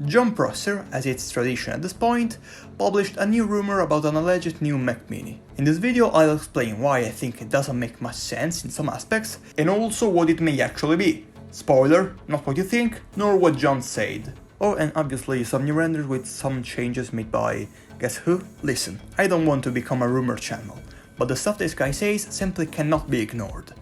Jon Prosser, as it's tradition at this point, published a new rumor about an alleged new Mac Mini. In this video I'll explain why I think it doesn't make much sense in some aspects, and also what it may actually be. Spoiler, not what you think, nor what Jon said. Oh, and obviously some new renders with some changes made by... guess who? Listen, I don't want to become a rumor channel, but the stuff this guy says simply cannot be ignored.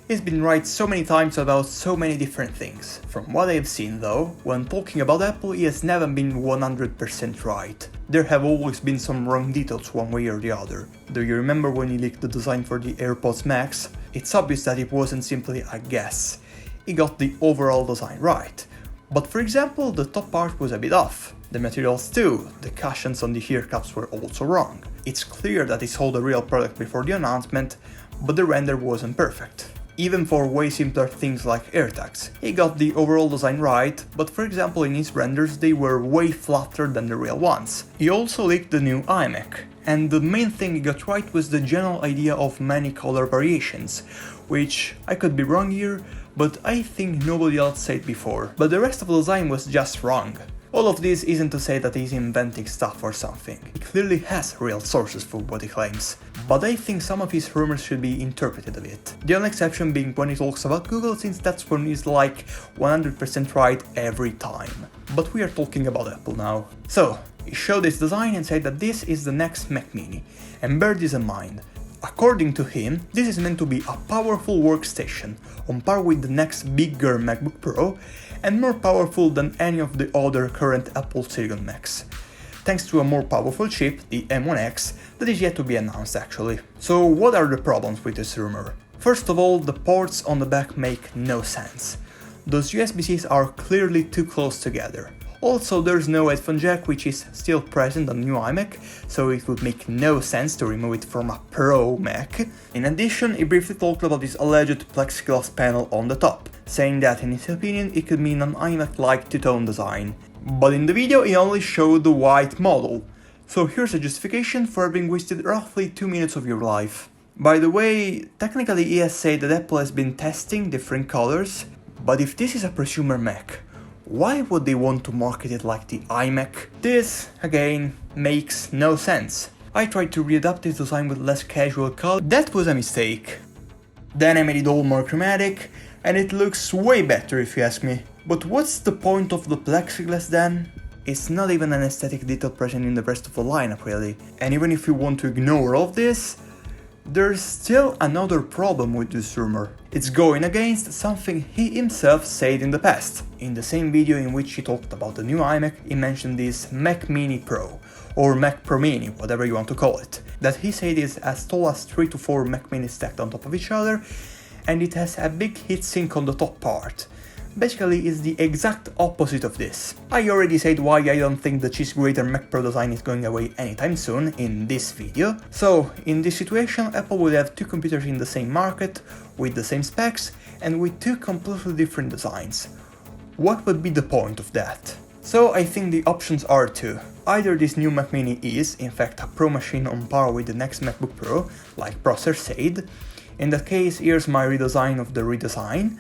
He's been right so many times about so many different things. From what I've seen though, when talking about Apple he has never been 100% right. There have always been some wrong details one way or the other. Do you remember when he leaked the design for the AirPods Max? It's obvious that it wasn't simply a guess. He got the overall design right. But for example, the top part was a bit off. The materials too, the cushions on the ear cups were also wrong. It's clear that he saw the real product before the announcement, but the render wasn't perfect. Even for way simpler things like AirTags. He got the overall design right, but for example in his renders they were way flatter than the real ones. He also leaked the new iMac, and the main thing he got right was the general idea of many color variations, which I could be wrong here, but I think nobody else said before. But the rest of the design was just wrong. All of this isn't to say that he's inventing stuff or something. He clearly has real sources for what he claims, but I think some of his rumors should be interpreted a bit. The only exception being when he talks about Google, since that's when he's like 100% right every time. But we are talking about Apple now. So, he showed his design and said that this is the next Mac Mini, and bear this in mind. According to him, this is meant to be a powerful workstation, on par with the next bigger MacBook Pro, and more powerful than any of the other current Apple Silicon Macs, thanks to a more powerful chip, the M1X, that is yet to be announced actually. So what are the problems with this rumor? First of all, the ports on the back make no sense. Those USB-Cs are clearly too close together. Also, there's no headphone jack, which is still present on the new iMac, so it would make no sense to remove it from a Pro Mac. In addition, he briefly talked about this alleged plexiglass panel on the top, saying that in his opinion it could mean an iMac-like two-tone design. But in the video he only showed the white model, so here's a justification for having wasted roughly 2 minutes of your life. By the way, technically he has said that Apple has been testing different colors, but if this is a prosumer Mac, why would they want to market it like the iMac? This, again, makes no sense. I tried to readapt this design with less casual color, that was a mistake. Then I made it all more chromatic, and it looks way better if you ask me. But what's the point of the plexiglass then? It's not even an aesthetic detail present in the rest of the lineup really. And even if you want to ignore all of this, there's still another problem with this rumor. It's going against something he himself said in the past. In the same video in which he talked about the new iMac, he mentioned this Mac Mini Pro, or Mac Pro Mini, whatever you want to call it, that he said is as tall as 3 to 4 Mac Minis stacked on top of each other, and it has a big heatsink on the top part. Basically, it's the exact opposite of this. I already said why I don't think the cheese grater Mac Pro design is going away anytime soon in this video. So, in this situation, Apple will have two computers in the same market, with the same specs, and with two completely different designs. What would be the point of that? So I think the options are two. Either this new Mac Mini is, in fact, a Pro machine on par with the next MacBook Pro, like Prosser said. In that case, here's my redesign of the redesign.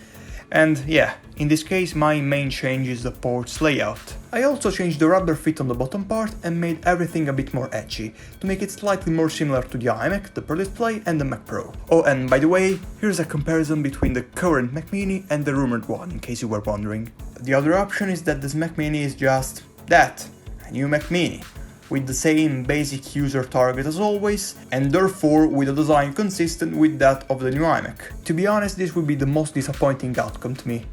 And yeah, in this case my main change is the ports layout. I also changed the rubber fit on the bottom part and made everything a bit more edgy, to make it slightly more similar to the iMac, the Pro Display and the Mac Pro. Oh, and by the way, here's a comparison between the current Mac Mini and the rumored one, in case you were wondering. The other option is that this Mac Mini is just that, a new Mac Mini, with the same basic user target as always, and therefore with a design consistent with that of the new iMac. To be honest, this would be the most disappointing outcome to me.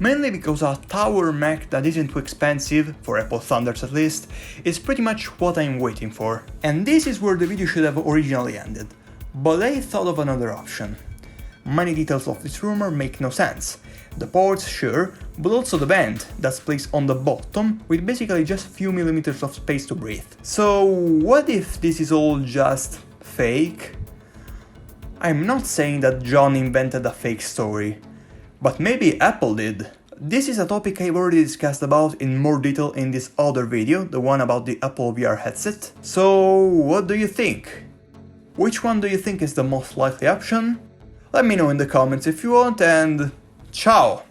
Mainly because a tower Mac that isn't too expensive, for Apple standards at least, is pretty much what I'm waiting for. And this is where the video should have originally ended. But I thought of another option. Many details of this rumor make no sense. The ports, sure, but also the band that's placed on the bottom with basically just few millimeters of space to breathe. So what if this is all just fake? I'm not saying that Jon invented a fake story, but maybe Apple did. This is a topic I've already discussed about in more detail in this other video, the one about the Apple VR headset. So what do you think? Which one do you think is the most likely option? Let me know in the comments if you want, and ciao!